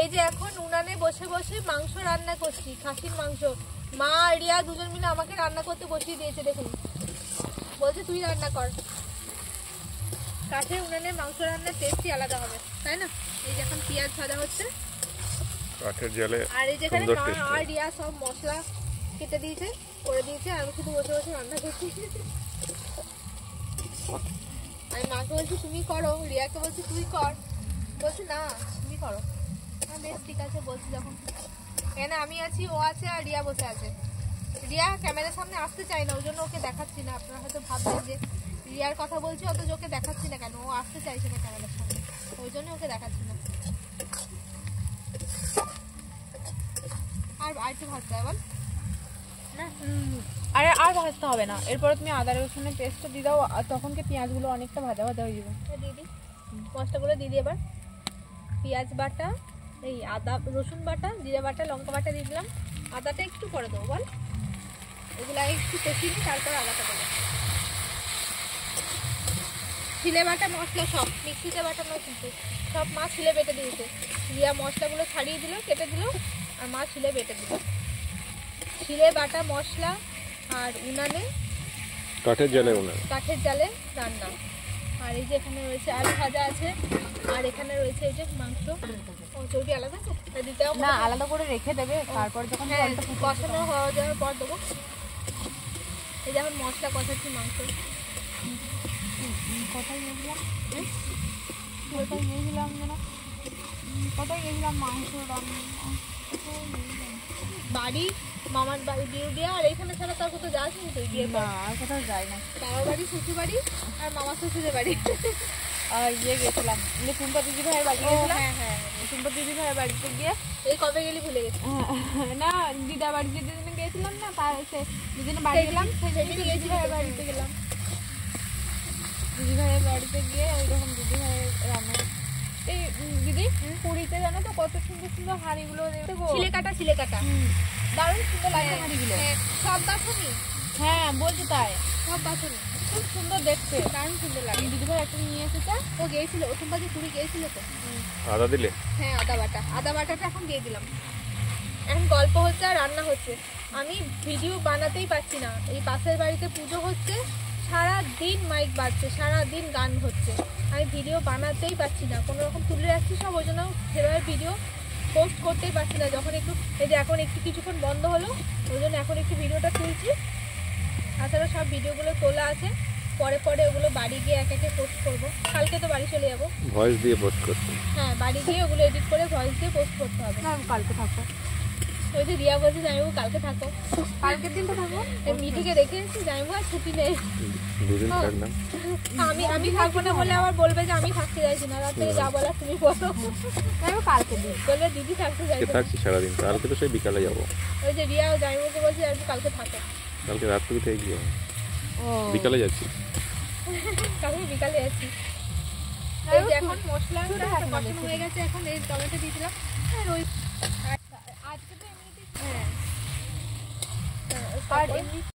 এই যে এখন উনানে বসে বসে মাংস রান্না করছি, খাসির মাংস। মা রিয়া দুজন মিলে আমাকে রান্না করতে বসিয়ে দিয়েছে। দেখুন, বলছে তুই রান্না কর। কাঠের উনানে মাংস রান্নার টেস্টই আলাদা হবে, তাই না? এই যে এখন পেঁয়াজ ভাজা হচ্ছে কাঠের জালে, আর এই যেখানে মা আর রিয়া সব মশলা কেটে দিয়েছে, করে দিয়েছে। আমি শুধু বসে বসে রান্না করছি। আমি মাকে বলছি তুমি করো, রিয়াকে বলছি তুই কর, বলছি না তুমি করো। বেশ ঠিক আছে বলছি যখন। এখানে আমি আছি, ও আছে আর রিয়া বসে আছে। রিয়া ক্যামেরার সামনে আসতে চায় না, ওই জন্য ওকে দেখাচ্ছি না। আপনারা হয়তো ভাববেন যে রিয়ার কথা বলছি অথচ ওকে দেখাচ্ছি না কেন, ও আসতে চাইছে না ক্যামেরার সামনে, ওই জন্য ওকে দেখাচ্ছি না। আর একটু ভাজতে হবে বল না? আরে আর ভাজতে হবে না, এরপরে তুমি আদা রসুনের পেস্টটা দিয়ে দাও, আর তখন কি পেঁয়াজগুলো অনেকটা ভাজা ভাজা হয়ে যাবে। দিয়ে দিই মশলাগুলো দিয়ে দিই। এবার পেঁয়াজ বাটা, এই আদা রসুন বাটা, জিরা বাটা, লঙ্কা বাটা দিয়ে দিলাম। আদাটা একটু পরে দেবো বল, এগুলো একটু কষিয়ে নিই, তারপর আদাটা দেবো। ছিলে বাটা মশলা সব মিক্সিতে বাটানো, কিন্তু সব মা ছিলে বেটে দিয়েছে। রিয়া মশলাগুলো ছাড়িয়ে দিল, কেটে দিল, আর মা ছিলে বেটে দিল। ছিলে বাটা মশলা আর উনানে কাঠের জালে, উনানে কাঠের জালে রান্না। আর এই যে এখানে রয়েছে আলু ভাজা আছে, আর এখানে রয়েছে এই যে মাংস। ও চর্বি আলাদা আছে, দিতে হবে না, আলাদা করে রেখে দেবে, তারপর যখন কষানো হওয়া যাওয়ার পর দেবো। এই যেমন মশলা কষাচ্ছি মাংস। কোথায় গিয়েছিলাম, কোথায় গিয়েছিলাম যেন, কোথায় গিয়েছিলাম মাংস রান্না, বাড়ি মামার বাড়ি বিয়ে দিয়ে, আর এখানে ছাড়া তার কোথাও যাস নি তুই বিয়ের পর? আর কোথাও যাই না। বাবার বাড়ি, শ্বশুর বাড়ি আর মামা শ্বশুরের বাড়ি। আর ইয়ে গেছিলাম, টুম্পা দিদি ভাইয়ের বাড়ি গেছিলাম। হ্যাঁ হ্যাঁ, টুম্পা দিদি ভাইয়ের বাড়িতে গিয়ে, এই কবে গেলি ভুলে গেছি। না দিদা বাড়িতে যেদিন গেছিলাম না, তার যেদিন বাড়ি গেলাম সেদিন দিদি ভাইয়ের বাড়িতে গেলাম। দিদি ভাইয়ের বাড়িতে গিয়ে ওইরকম দিদি ভাইয়ের রান্না, এই দিদি পুরীতে জানো তো কত সুন্দর সুন্দর হাঁড়িগুলো, ছিলে কাটা দারুণ সুন্দর লাগছে হাঁড়িগুলো। সব বাছনি? হ্যাঁ বলছি তাই, সব বাছনি খুব সুন্দর দেখতে, দারুণ সুন্দর লাগে। দিদি ভাই একটা নিয়ে এসেছে। ও গিয়েছিল, ওখান থেকে পুরী গিয়েছিল তো। আদা দিলে? হ্যাঁ আদা বাটাটা এখন দিয়ে দিলাম। এখন গল্প হচ্ছে আর রান্না হচ্ছে। আমি ভিডিও বানাতেই পারছি না, এই পাশের বাড়িতে পুজো হচ্ছে, সারা দিন মাইক বাজছে, সারা দিন গান হচ্ছে, আমি ভিডিও বানাতেই পারছি না, কোনো রকম তুলে রাখছি সব, ওই জন্য সেভাবে ভিডিও পোস্ট করতেই পারছি না। যখন একটু এই যে এখন একটু কিছুক্ষণ বন্ধ হলো, ওই জন্য এখন একটু ভিডিওটা তুলছি। তাছাড়া সব ভিডিওগুলো তোলা আছে, পরে পরে ওগুলো বাড়ি গিয়ে এক একে পোস্ট করবো। কালকে তো বাড়ি চলে যাবো, ভয়েস দিয়ে পোস্ট করতে। হ্যাঁ বাড়ি গিয়ে ওগুলো এডিট করে ভয়েস দিয়ে পোস্ট করতে হবে। না আমি কালকে থাকবো। ওই যে রিয়া বলছে জামাইবু কালকে থাকো, কালকের দিন তো থাকবো। মিঠিকে রেখে এসেছি, জামাইবু আর ছুটি নেই। দুদিন থাকলাম। আমি থাকবো না বলে আবার বলবে যে আমি থাকতে চাইছি না, রাত থেকে যা বলার তুমি বলো। কালকে দিন বলবে দিদি থাকতে চাইছে। থাকছি সারাদিন, কালকে তো সেই বিকালে যাবো। ওই যে রিয়া ও জামাইবুকে বলছে আর কালকে থাকো। কালকে রাত থেকে গিয়ে বিকালে যাচ্ছি। কালকে বিকালে যাচ্ছি। এই যে এখন মশলা কষানো হয়ে গেছে, এখন এই টমেটো দিয়ে দিলাম। আর ওই আজকে তো এমনিতে হ্যাঁ আর এমনি